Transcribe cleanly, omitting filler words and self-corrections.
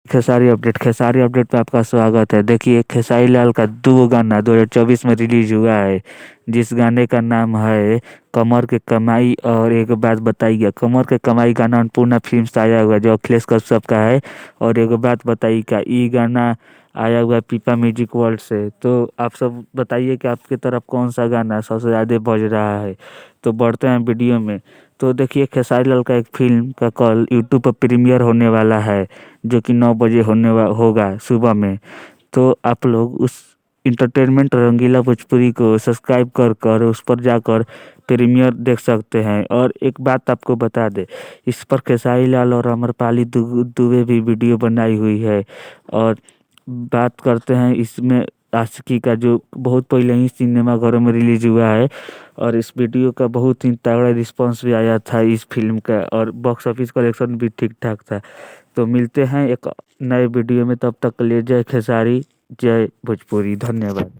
Khesari update में आपका स्वागत है। देखिए, खेसारी लाल का दो गाना 2024 में रिलीज हुआ है। जिस गाने का नाम है कमर के कमाई, और एक बात बताइए, कमर के कमाई गाना अन्नपूर्णा फिल्म से आया हुआ है, जो अखिलेश कश्यप का है। और एक बात बताइए, का ये गाना आया हुआ है पीपा म्यूजिक वर्ल्ड से। तो आप सब बताइए कि आपकी तरफ कौन सा गाना सबसे ज़्यादा बज रहा है। तो बढ़ते हैं वीडियो में। तो देखिए, खेसारी लाल का एक फिल्म का कल यूट्यूब पर प्रीमियर होने वाला है, जो कि 9 बजे होगा सुबह में। तो आप लोग उस इंटरटेनमेंट रंगीला भोजपुरी को सब्सक्राइब कर कर उस पर जाकर प्रीमियर देख सकते हैं। और एक बात आपको बता दे, इस पर खेसारी लाल और अमरपाली दुबे भी वीडियो बनाई हुई है। और बात करते हैं इसमें आशिकी का, जो बहुत पहले ही सिनेमा घरों में रिलीज हुआ है। और इस वीडियो का बहुत ही तगड़ा रिस्पांस भी आया था इस फिल्म का, और बॉक्स ऑफिस कलेक्शन भी ठीक ठाक था। तो मिलते हैं एक नए वीडियो में, तब तक के लिए जय खेसारी, जय भोजपुरी, धन्यवाद।